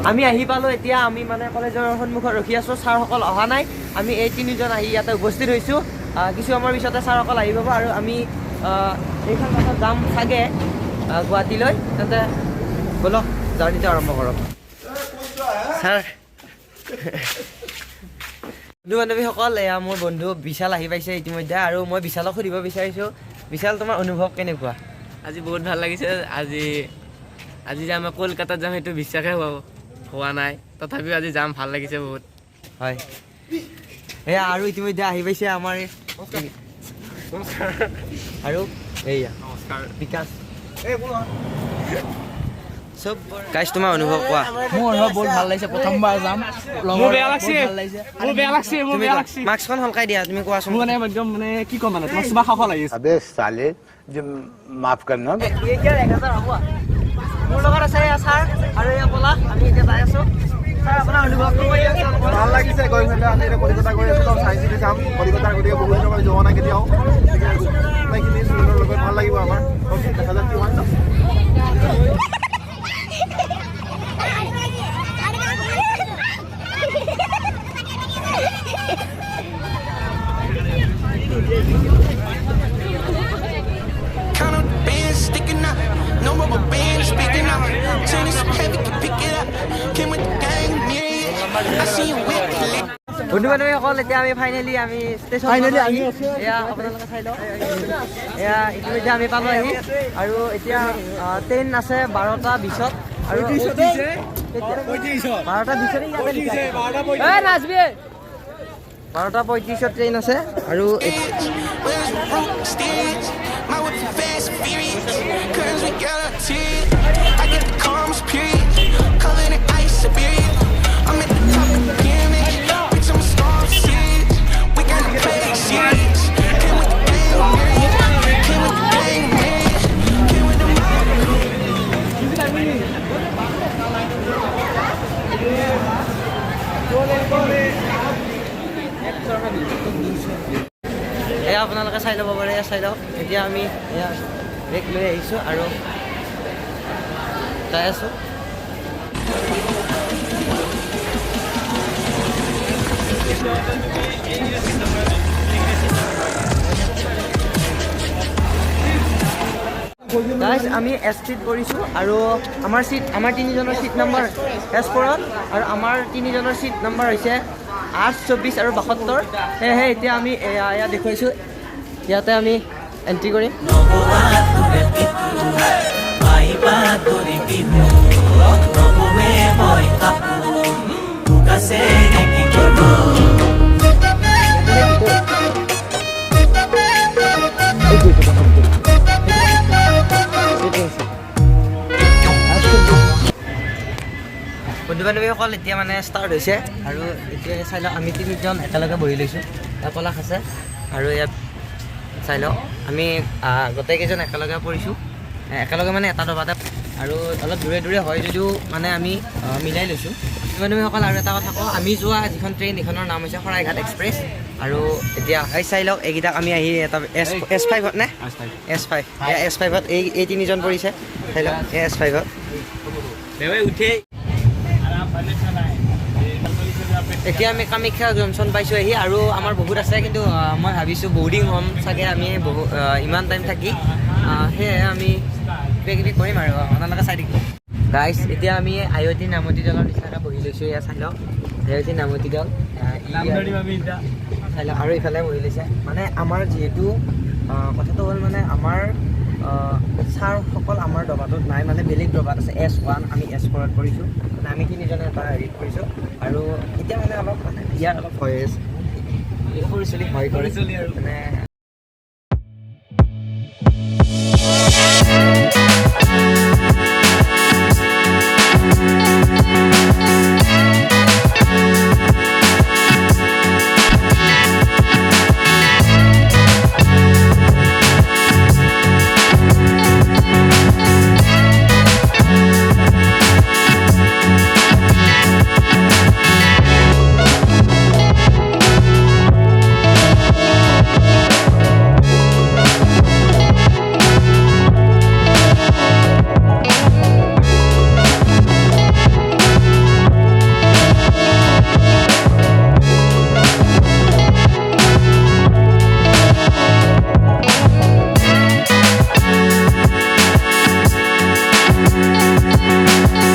আমি আহি পালোঁ এতিয়া আমি মানে কলেজৰ সন্মুখত ৰখি আছোঁ ছাৰসকল অহা নাই আমি এই তিনিজন আহি ইয়াতে উপস্থিত হৈছোঁ কিছু সময়ৰ পিছতে ছাৰসকল আহি পাব আৰু আমি এইখন বাছত যাম চাগে গুৱাহাটীলৈ তেন্তে ব'লক জাৰ্ণিটো আৰম্ভ কৰক ছাৰ বন্ধু বান্ধৱীসকল এয়া মোৰ বন্ধু বিশাল আহি পাইছে ইতিমধ্যে আৰু মই বিশালক সুধিব বিচাৰিছোঁ বিশাল তোমাৰ অনুভৱ কেনেকুৱা আজি বহুত ভাল লাগিছে আজি যে আমি কলকাতাত যাম সেইটো বিশ্বাসে হোৱা নাই তথাপিও আজি যাম ভাল লাগিছে বহুত হয় এয়া আৰু ইতিমধ্যে আহি পাইছে আমাৰ আৰু এইয়া নমস্কাৰ বিকাশ চব গাইজ তোমাৰ অনুভৱ কোৱা মোৰ অনুভৱ বহুত ভাল লাগিছে প্ৰথমবাৰ যাম মোৰ বেয়া লাগছে মাস্কখন হলকাই দিয়া তুমি কোৱাচোন মোৰ একদম মানে কি ক'ম মানে তোমাৰ চুবা খাব লাগিছে अबे साले जो माफ करना মোৰ লগত আছে ছাৰ আৰু এয়া পলাশ আমি এতিয়া যাই আছোঁ ছাৰ আপোনাৰ অনুভৱটো ভাল লাগিছে গৈ পেলাই আমি এতিয়া কলিকতা গৈ আছোঁ চাই চিটি যাম কলিকতাৰ গতিকে বহুত দিনৰ পৰা যোৱা নাই কেতিয়াও গোটেইখিনি ষ্টুডেণ্টৰ লগত ভাল লাগিব আমাৰ দেখা যাওক কিমান বন্ধু বান্ধৱীসকল এতিয়া আমি ফাইনেলি আমি ষ্টেচন এয়া আপোনালোকে চাই লওক এয়া ইতিমধ্যে আমি পালোঁ আহি আৰু এতিয়া ট্ৰেইন আছে 12:20 আৰু 12:35 ট্ৰেইন আছে আৰু এয়া আপোনালোকে চাই ল'ব পাৰে চাই লওক এতিয়া আমি এয়া ব্ৰেক লৈ আহিছোঁ আৰু যাই আছোঁ গাইজ আমি S3ত পৰিছোঁ আৰু আমাৰ তিনিজনৰ ছিট নম্বৰ S4ত আৰু আমাৰ তিনিজনৰ ছিট নম্বৰ হৈছে 8, 24 আৰু 72 সেয়েহে এতিয়া আমি এয়া দেখুৱাইছোঁ ইয়াতে আমি এণ্ট্ৰি কৰিম বন্ধু বান্ধৱীসকল এতিয়া মানে ষ্টাৰ্ট হৈছে আৰু এতিয়া চাই লওক আমি তিনিজন একেলগে বহি লৈছোঁ ইয়াত পলাশ আছে আৰু ইয়াত চাই লওক আমি গোটেইকেইজন একেলগে পৰিছোঁ একেলগে মানে এটা দবাতে আৰু অলপ দূৰে দূৰে হয় যদিও মানে আমি মিলাই লৈছোঁ বন্ধু বান্ধৱীসকল আৰু এটা কথা কওঁ আমি যোৱা যিখন ট্ৰেইন এইখনৰ নাম হৈছে শৰাইঘাট এক্সপ্ৰেছ আৰু এতিয়া চাই লওক এইকেইটাক আমি আহি এটা S5ত নে S5 S5ত এই তিনিজন পৰিছে চাই লওক S5ত এতিয়া আমি কামাখ্যা জংচন পাইছোঁ আহি আৰু আমাৰ বহুত আছে কিন্তু মই ভাবিছোঁ বৰ্ডিং হ'ম চাগে আমি ইমান টাইম থাকি সেয়েহে আমি কিবা কিবি কৰিম আৰু আপোনালোকে চাই থাকিব গাইজ এতিয়া আমি আয়তী নামতি দলৰ নিচিনাকৈ বহি লৈছোঁ এয়া চাই লওক আয়তী নামতি দল চাই লওক আৰু ইফালে বহি লৈছে মানে আমাৰ যিহেতু কথাটো হ'ল মানে আমাৰ ছাৰসকল আমাৰ দবাটোত নাই মানে বেলেগ দবাত আছে S1 আমি S4ত কৰিছোঁ মানে আমি তিনিজনে এটা হেৰিত কৰিছোঁ আৰু এতিয়া মানে অলপ মানে ইয়াৰ অলপ ভয় আছে সৰু চলি ভয় কৰে মানে